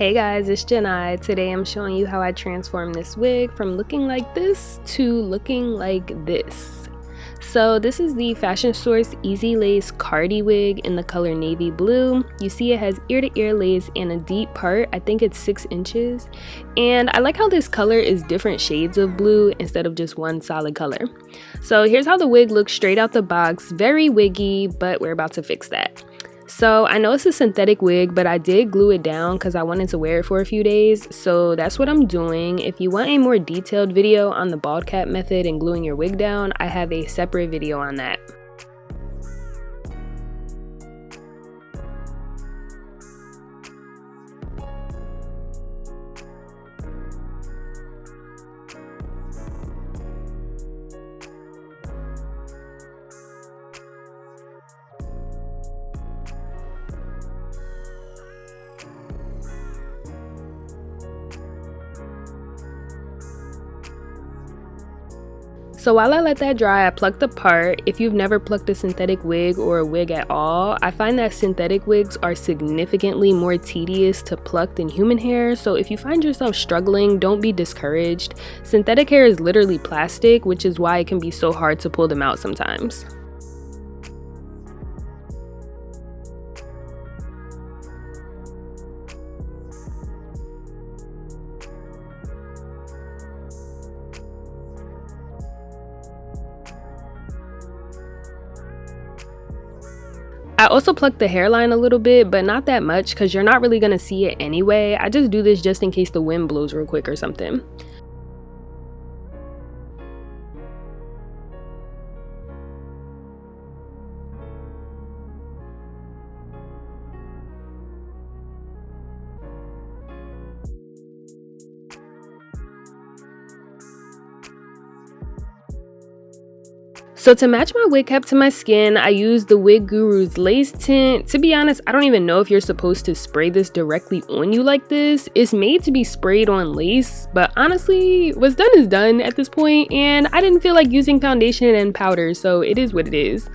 Hey guys, it's Janai. Today I'm showing you how I transformed this wig from looking like this to looking like this. So this is the Fashion Source Easy Lace Cardi wig in the color navy blue. You see it has ear to ear lace and a deep part. I think it's 6 inches. And I like how this color is different shades of blue instead of just one solid color. So here's how the wig looks straight out the box. Very wiggy, but we're about to fix that. So I know it's a synthetic wig, but I did glue it down because I wanted to wear it for a few days. So that's what I'm doing. If you want a more detailed video on the bald cap method and gluing your wig down, I have a separate video on that. So while I let that dry, I plucked the part. If you've never plucked a synthetic wig or a wig at all, I find that synthetic wigs are significantly more tedious to pluck than human hair. So if you find yourself struggling, don't be discouraged. Synthetic hair is literally plastic, which is why it can be so hard to pull them out sometimes. I also plucked the hairline a little bit, but not that much because you're not really going to see it anyway. I just do this just in case the wind blows real quick or something. So to match my wig cap to my skin, I used the Wig Guru's lace tint. To be honest, I don't even know if you're supposed to spray this directly on you like this. It's made to be sprayed on lace, but honestly, what's done is done at this point, and I didn't feel like using foundation and powder, so it is what it is.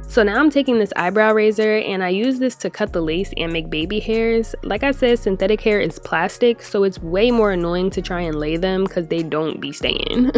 So now I'm taking this eyebrow razor and I use this to cut the lace and make baby hairs. Like I said, synthetic hair is plastic, so it's way more annoying to try and lay them because they don't be staying.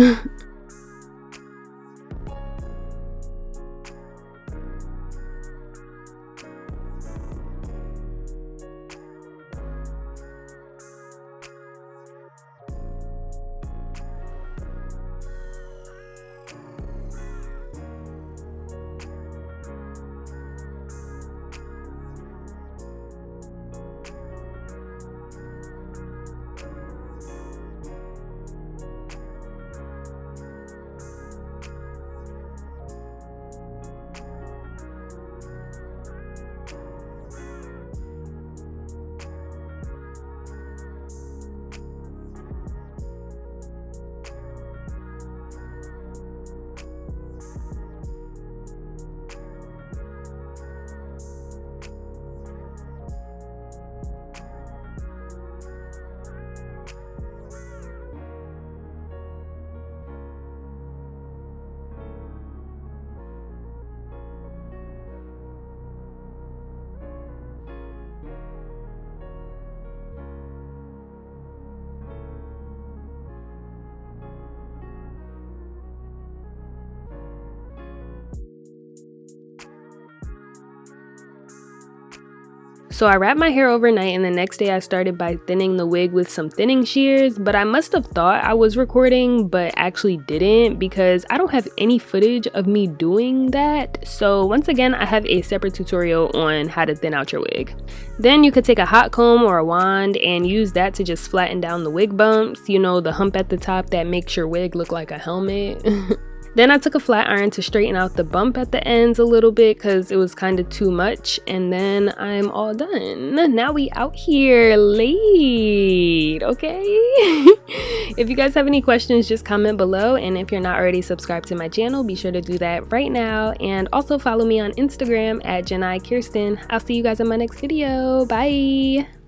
So I wrapped my hair overnight, and the next day I started by thinning the wig with some thinning shears, but I must have thought I was recording but actually didn't because I don't have any footage of me doing that. So once again, I have a separate tutorial on how to thin out your wig. Then you could take a hot comb or a wand and use that to just flatten down the wig bumps, you know, the hump at the top that makes your wig look like a helmet. Then I took a flat iron to straighten out the bump at the ends a little bit because it was kind of too much, and then I'm all done. Now we out here late, okay? If you guys have any questions, just comment below, and if you're not already subscribed to my channel, be sure to do that right now, and also follow me on Instagram at Janai Kirsten. I'll see you guys in my next video. Bye!